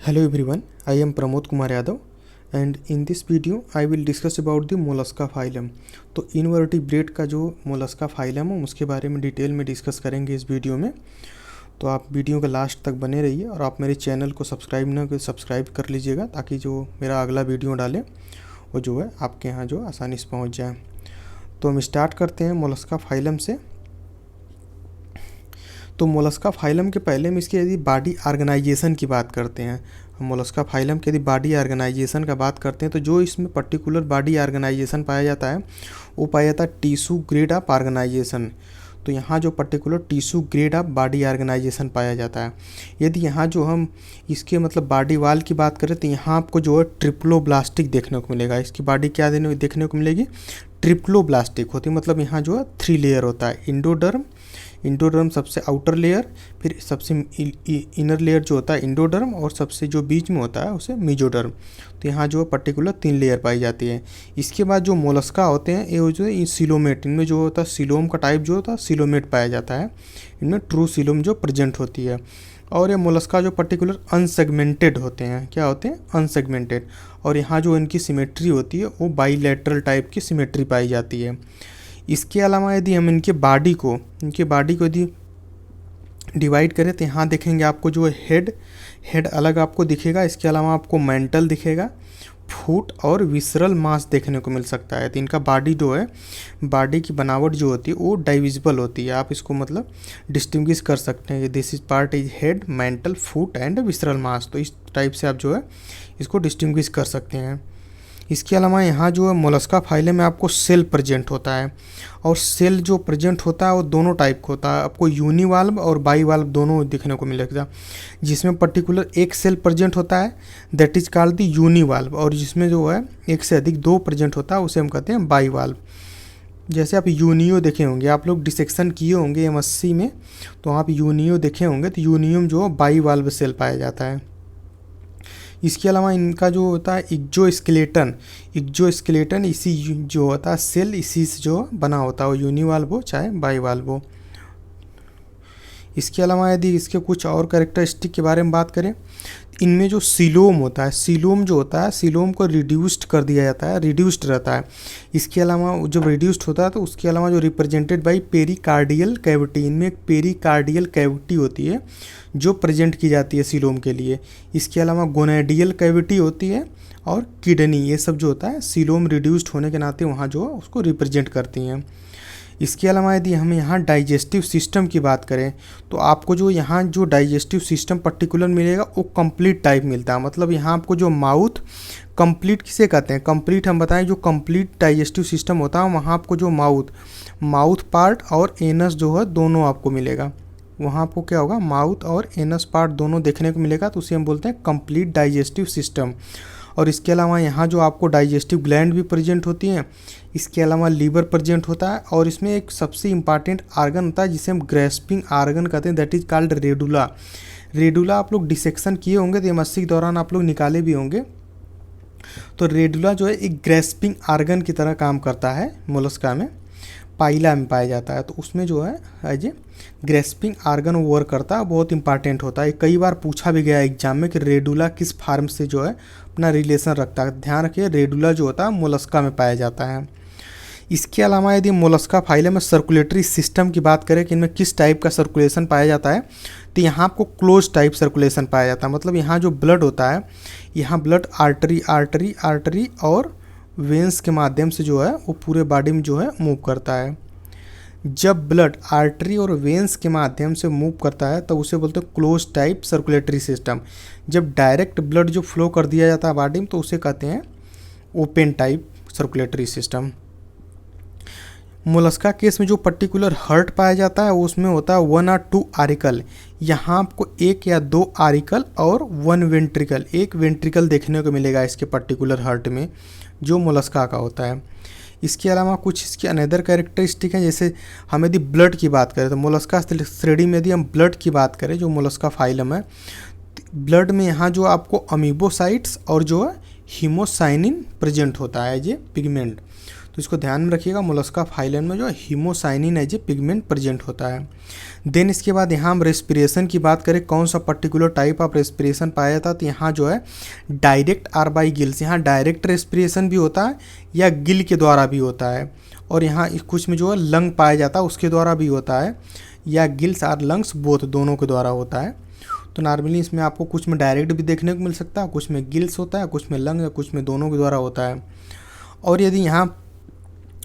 Hello everyone, I am Pramod Kumar Yadav and in this video I will discuss about the Mollusca phylum. तो invertebrate का जो Mollusca phylum है उसके बारे में डिटेल में डिस्कस करेंगे इस वीडियो में। तो आप वीडियो के लास्ट तक बने रहिए और आप मेरे चैनल को सब्सक्राइब कर लीजिएगा ताकि जो मेरा अगला वीडियो डाले वो जो है आपके यहाँ जो आसानी से पहुँच जाए। तो हम स्टार्ट करते हैं मोलस्का फाइलम से। तो मोलस्का फाइलम के पहले हम इसकी यदि बॉडी ऑर्गेनाइजेशन की बात करते हैं, हम मोलस्का फाइलम की यदि बॉडी ऑर्गेनाइजेशन का बात करते हैं तो जो इसमें पर्टिकुलर बॉडी ऑर्गेनाइजेशन पाया जाता है वो पाया जाता है टिश्यू ग्रेड ऑफ ऑर्गेनाइजेशन। तो यहाँ जो particular tissue grade of body organisation पाया जाता है। यदि यहाँ जो हम इसके मतलब बॉडी वाल की बात करें तो यहाँ आपको जो है ट्रिप्लोब्लास्टिक देखने को मिलेगा। इसकी बॉडी क्या देखने को मिलेगी, ट्रिप्लोब्लास्टिक होती है। मतलब यहाँ जो है 3 लेयर होता है, इंडोडर्म सबसे आउटर लेयर, फिर सबसे इनर लेयर जो होता है इंडोडर्म और सबसे जो बीच में होता है उसे मेजोडर्म। तो यहाँ जो पर्टिकुलर 3 लेयर पाई जाती है। इसके बाद जो मोलस्का होते हैं ये जो है सिलोमेट, इनमें जो होता है सिलोम का टाइप जो होता है सिलोमेट पाया जाता है। इनमें ट्रू सिलोम जो प्रेजेंट होती है। और ये मोलस्का जो पर्टिकुलर अनसेगमेंटेड होते हैं, क्या होते हैं, अनसेगमेंटेड। और यहाँ जो इनकी सिमेट्री होती है वो बाईलैटरल टाइप की सिमेट्री पाई जाती है। इसके अलावा यदि हम इनके बॉडी को यदि डिवाइड करें तो यहाँ देखेंगे आपको जो हेड अलग आपको दिखेगा। इसके अलावा आपको मेंटल दिखेगा, फुट और विसरल मास देखने को मिल सकता है। तो इनका बॉडी जो है, बॉडी की बनावट जो होती है वो डाइविजिबल होती है। आप इसको मतलब डिस्टिंग्विश कर सकते हैं, this is part is head, mantle, foot and visceral mass. तो इस टाइप से आप जो है इसको डिस्टिंग्विश कर सकते हैं। इसके अलावा यहाँ जो है मोलस्का फाइलम में आपको सेल प्रेजेंट होता है। और सेल जो प्रेजेंट होता है वो दोनों टाइप का होता है, आपको यूनिवाल्व और बाईवाल्व दोनों देखने को मिलेगा। जिसमें पर्टिकुलर एक सेल प्रेजेंट होता है दैट इज कॉल्ड द यूनिवाल्व, और जिसमें जो है एक से अधिक 2 प्रेजेंट होता है उसे हम कहते हैं बाईवाल्व। जैसे आप यूनियो देखे होंगे, आप लोग डिसेक्शन किए होंगे MSc में, तो आप यूनियो देखे होंगे। तो यूनियम जो बाईवाल्व सेल पाया जाता है। इसके अलावा इनका जो होता है इग्जोस्केलेटन इसी जो होता है सेल इसी से जो बना होता है, वो यूनिवाल्व हो चाहे बाईवाल्व हो। इसके अलावा यदि इसके कुछ और कैरेक्टरिस्टिक के बारे में बात करें, इनमें जो सिलोम होता है, सिलोम जो होता है सिलोम को रिड्यूस्ड कर दिया जाता है, रिड्यूस्ड रहता है। इसके अलावा जब रिड्यूस्ड होता है तो उसके अलावा जो रिप्रेजेंटेड बाई पेरिकार्डियल कैविटी, इनमें एक पेरिकार्डियल कैविटी होती है जो प्रेजेंट की जाती है सिलोम के लिए। इसके अलावा गोनेडियल कैविटी होती है और किडनी, ये सब जो होता है सिलोम रिड्यूस्ड होने के नाते वहाँ जो है उसको रिप्रेजेंट करती हैं। इसके अलावा यदि हम यहाँ डाइजेस्टिव सिस्टम की बात करें तो आपको जो यहाँ जो डाइजेस्टिव सिस्टम पर्टिकुलर मिलेगा वो कंप्लीट टाइप मिलता है। मतलब यहाँ आपको जो माउथ कंप्लीट किसे कहते हैं, कंप्लीट हम बताएं जो कंप्लीट डाइजेस्टिव सिस्टम होता है वहाँ आपको जो माउथ पार्ट और एनस जो है दोनों आपको मिलेगा। वहाँ आपको क्या होगा, माउथ और एनस पार्ट दोनों देखने को मिलेगा। तो उसे हम बोलते हैं कंप्लीट डाइजेस्टिव सिस्टम। और इसके अलावा यहाँ जो आपको डाइजेस्टिव ग्लैंड भी प्रेजेंट होती हैं। इसके अलावा लीवर प्रेजेंट होता है। और इसमें एक सबसे इम्पॉर्टेंट आर्गन होता है जिसे हम ग्रेस्पिंग आर्गन कहते हैं, that is called radula. Radula आप लोग डिसेक्शन किए होंगे तो MSc के दौरान आप लोग निकाले भी होंगे। तो रेडुला जो है एक ग्रेस्पिंग आर्गन की तरह काम करता है, मोलस्का में पाइला में पाया जाता है। तो उसमें जो है as a grasping organ work करता है, बहुत इंपॉर्टेंट होता है। कई बार पूछा भी गया एग्जाम में कि रेडुला किस फार्म से जो है अपना रिलेशन रखता है। ध्यान रखिए रेडुला जो होता है मोलस्का में पाया जाता है। इसके अलावा यदि मोलस्का फाइलम में सर्कुलेटरी सिस्टम की बात करें कि इनमें किस टाइप का सर्कुलेशन पाया जाता है, तो यहाँ आपको क्लोज टाइप सर्कुलेशन पाया जाता है। मतलब यहाँ जो ब्लड होता है, यहाँ ब्लड आर्टरी और वेंस के माध्यम से जो है वो पूरे बॉडी में जो है मूव करता है। जब ब्लड आर्टरी और वेंस के माध्यम से मूव करता है तब उसे बोलते हैं क्लोज टाइप सर्कुलेटरी सिस्टम। जब डायरेक्ट ब्लड जो फ्लो कर दिया जाता है बॉडी में तो उसे कहते हैं open type circulatory system. Mollusca case में जो पर्टिकुलर हर्ट पाया जाता है उसमें होता है 1 और 2 आरिकल। यहाँ आपको 1 या 2 आरिकल और 1 वेंट्रिकल, एक वेंट्रिकल देखने को मिलेगा इसके पर्टिकुलर हर्ट में जो मोलस्का का होता है। इसके अलावा कुछ इसके अनदर कैरेक्टरिस्टिक हैं। जैसे हम यदि ब्लड की बात करें तो मोलस्का श्रेणी में यदि हम ब्लड की बात करें जो मोलस्का फाइलम है, ब्लड में यहाँ जो आपको अमीबोसाइट्स और जो है हीमोसाइनिन प्रेजेंट होता है ये पिगमेंट। तो इसको ध्यान में रखिएगा। मोलस्का फाइलम में जो haemocyanin as a pigment present होता है। देन इसके बाद यहाँ हम रेस्पिरेशन की बात करें, कौन सा पर्टिकुलर टाइप ऑफ रेस्पिरेशन पाया जाता है, तो यहाँ जो है डायरेक्ट आर बाई गिल्स, यहाँ डायरेक्ट रेस्पिरेशन भी होता है या गिल के द्वारा भी होता है, और यहाँ कुछ में जो है लंग पाया जाता है उसके द्वारा भी होता है, या गिल्स आर लंग्स बोथ दोनों के द्वारा होता है। तो नॉर्मली इसमें आपको कुछ में डायरेक्ट भी देखने को मिल सकता है, कुछ में गिल्स होता है, कुछ में लंग या कुछ में दोनों के द्वारा होता है। और यदि यहाँ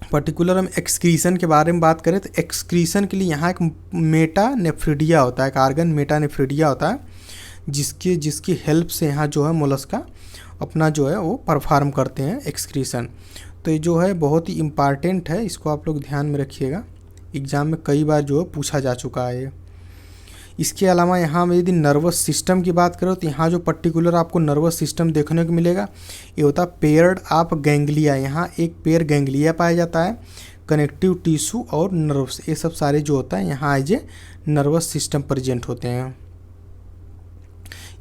पर्टिकुलर हम एक्सक्रीशन के बारे में बात करें तो एक्सक्रीशन के लिए यहाँ एक मेटानेफ्रिडिया होता है, एक आर्गन मेटानेफ्रिडिया होता है, जिसकी हेल्प से यहाँ जो है मोलस्का अपना जो है वो परफॉर्म करते हैं एक्सक्रीशन। तो ये जो है बहुत ही इम्पॉर्टेंट है, इसको आप लोग ध्यान में रखिएगा, एग्ज़ाम में कई बार जो है पूछा जा चुका है ये। इसके अलावा यहाँ में यदि नर्वस सिस्टम की बात करो तो यहाँ जो पर्टिकुलर आपको नर्वस सिस्टम देखने को मिलेगा ये होता है पेयर्ड ऑफ गैंग्लिया। यहाँ एक पेयर गैंग्लिया पाया जाता है, कनेक्टिव टिश्यू और नर्व्स, ये सब सारे जो होता है यहाँ as a nervous system present होते हैं।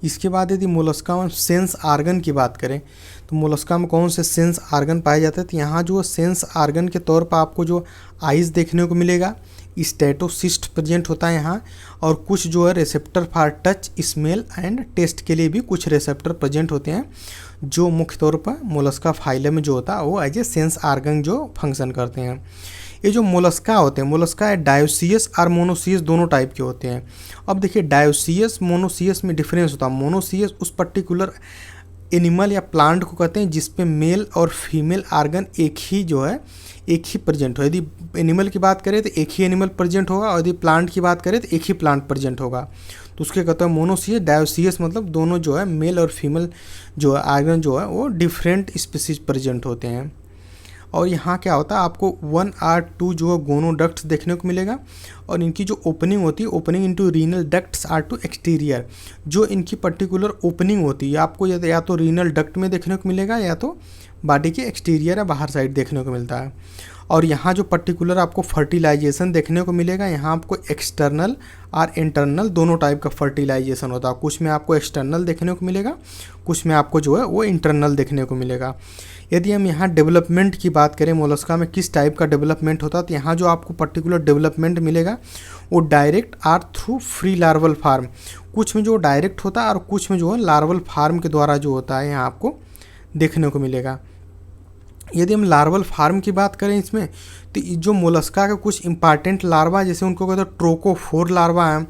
इसके बाद यदि मोलस्का में सेंस आर्गन की बात करें तो मोलस्का में कौन से सेंस आर्गन पाए जाते हैं, तो यहाँ जो सेंस आर्गन के तौर पर आपको जो आइज़ देखने को मिलेगा, स्टेटोसिस्ट प्रेजेंट होता है यहाँ, और कुछ जो है receptor for touch, smell and taste के लिए भी कुछ रिसेप्टर प्रेजेंट होते हैं, जो मुख्य तौर पर मोलस्का फाइलम में जो होता है वो एज ए सेंस आर्गन जो फंक्शन करते हैं। ये जो मोलस्का होते हैं, मोलस्का डायोसियस और मोनोसियस दोनों टाइप के होते हैं। अब देखिए डायोसियस मोनोसियस में डिफरेंस होता है। मोनोसियस उस पर्टिकुलर एनिमल या प्लांट को कहते हैं जिसपे मेल और फीमेल आर्गन एक ही प्रेजेंट हो। यदि एनिमल की बात करें तो एक ही एनिमल प्रेजेंट होगा, और यदि प्लांट की बात करें तो एक ही प्लांट प्रेजेंट होगा, तो उसके कहते हैं मोनोसियस। डायोसियस मतलब दोनों जो है मेल और फीमेल जो है आर्गन जो है वो डिफरेंट स्पीसीज प्रेजेंट होते हैं। और यहाँ क्या होता है आपको 1 और 2 जो है गोनोडक्ट्स देखने को मिलेगा, और इनकी जो ओपनिंग होती है opening into renal ducts or to exterior, जो इनकी पर्टिकुलर ओपनिंग होती है आपको या तो रीनल डक्ट में देखने को मिलेगा या तो बॉडी के एक्सटीरियर या बाहर साइड देखने को मिलता है। और यहाँ जो पर्टिकुलर आपको फर्टिलाइजेशन देखने को मिलेगा, यहाँ आपको एक्सटर्नल और इंटरनल दोनों टाइप का फर्टिलाइजेशन होता है। कुछ में आपको एक्सटर्नल देखने को मिलेगा, कुछ में आपको जो है वो इंटरनल देखने को मिलेगा। यदि हम यहाँ डेवलपमेंट की बात करें, मोलस्का में किस टाइप का डेवलपमेंट होता है, तो यहाँ जो आपको पर्टिकुलर डेवलपमेंट मिलेगा वो direct or through free larval form, कुछ में जो डायरेक्ट होता है और कुछ में जो है लार्वल फार्म के द्वारा जो होता है यहाँ आपको देखने को मिलेगा। यदि हम लार्वल फार्म की बात करें इसमें, तो जो मोलस्का के कुछ इंपॉर्टेंट लार्वा जैसे उनको कहते हैं ट्रोकोफोर लार्वा है,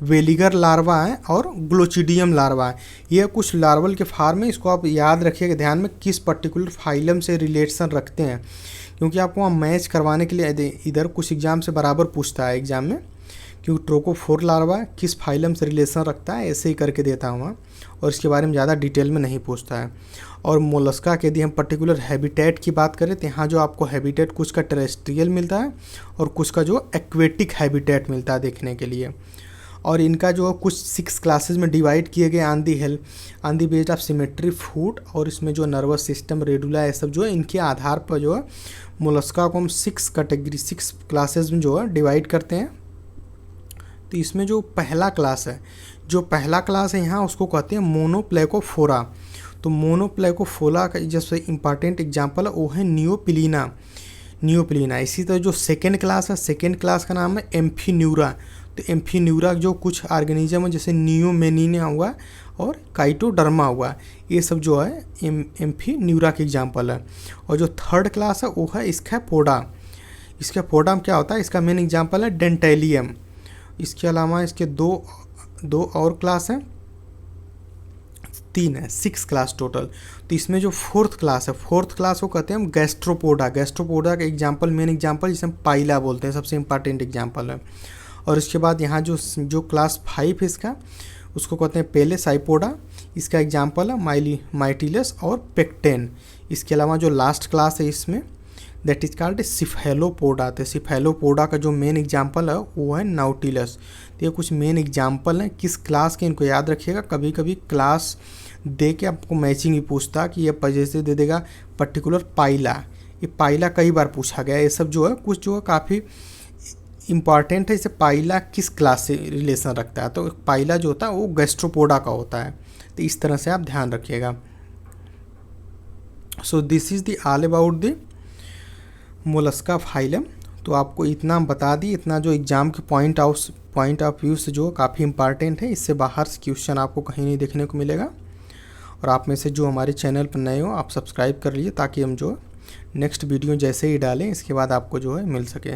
वेलिगर लार्वा है और ग्लोचिडियम लार्वा है, ये कुछ लार्वल के फार्म है। इसको आप याद रखिएगा ध्यान में किस पर्टिकुलर फाइलम से रिलेशन रखते हैं, क्योंकि आपको वहाँ मैच करवाने के लिए इधर कुछ एग्जाम से बराबर पूछता है एग्जाम में, क्योंकि ट्रोकोफोर लार्वा किस फाइलम से रिलेशन रखता है ऐसे ही करके देता हूँ वहाँ, और इसके बारे में ज़्यादा डिटेल में नहीं पूछता है। और मोलस्का के यदि हम पर्टिकुलर हैबिटेट की बात करें तो यहाँ जो आपको हैबिटेट कुछ का टेरेस्ट्रियल मिलता है और कुछ का जो एक्वेटिक हैबिटेट मिलता है देखने के लिए। और इनका जो कुछ 6 क्लासेस में डिवाइड किए गए on the based of symmetry food, और इसमें जो नर्वस सिस्टम रेडुला ये सब जो है इनके आधार पर जो है मोलस्का को हम 6 क्लासेस में जो है डिवाइड करते हैं। तो इसमें जो पहला क्लास है यहाँ उसको कहते हैं मोनोप्लेकोफोरा। तो मोनोप्लेकोफोरा का जैसे इंपॉर्टेंट एग्जांपल है वो है नियोपिलीना। इसी तरह जो सेकेंड क्लास का नाम है एम्फीन्यूरा। तो एम्फीन्यूरा जो कुछ ऑर्गेनिज्म है जैसे नियोमेनिना हुआ और काइटोडर्मा हुआ, ये सब जो है एम्फीन्यूरा के एग्जांपल है। और जो थर्ड क्लास है वो है स्कैपोडा में क्या होता है, इसका मेन एग्जांपल है डेंटेलियम। इसके अलावा इसके दो और क्लास हैं, 3 है, 6 क्लास टोटल। तो इसमें जो फोर्थ क्लास को कहते हैं हम गैस्ट्रोपोडा का मेन एग्जांपल जिसे हम पाइला बोलते हैं, सबसे इंपॉर्टेंट एग्जांपल है। और इसके बाद यहाँ जो क्लास 5 है इसका उसको कहते हैं पेलेसाइपोडा, इसका एग्जांपल है माइटिलस और पेक्टेन। इसके अलावा जो लास्ट क्लास है इसमें दैट इज कॉल्ड सिफेलोपोडा। तो सिफेलोपोडा का जो मेन एग्जांपल है वो है नाउटिलस। तो ये कुछ मेन एग्जांपल हैं किस क्लास के, इनको याद रखिएगा। कभी कभी क्लास दे के आपको मैचिंग भी पूछता है कि ये जैसे दे देगा पर्टिकुलर पाइला, ये पाइला कई बार पूछा गया। ये सब जो है कुछ जो है काफ़ी इंपॉर्टेंट है, इसे पाइला किस क्लास से रिलेशन रखता है। तो पाइला जो होता है वो गैस्ट्रोपोडा का होता है। तो इस तरह से आप ध्यान रखिएगा। So this is the all about the Mollusca phylum. तो आपको इतना हम बता दी, इतना जो एग्ज़ाम के पॉइंट ऑफ व्यू से जो काफ़ी इंपॉर्टेंट है, इससे बाहर से क्वेश्चन आपको कहीं नहीं देखने को मिलेगा। और आप में से जो हमारे चैनल पर नए हो आप सब्सक्राइब कर लीजिए, ताकि हम जो नेक्स्ट वीडियो जैसे ही डालें इसके बाद आपको जो है मिल सके।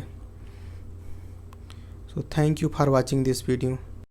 So thank you for watching this video.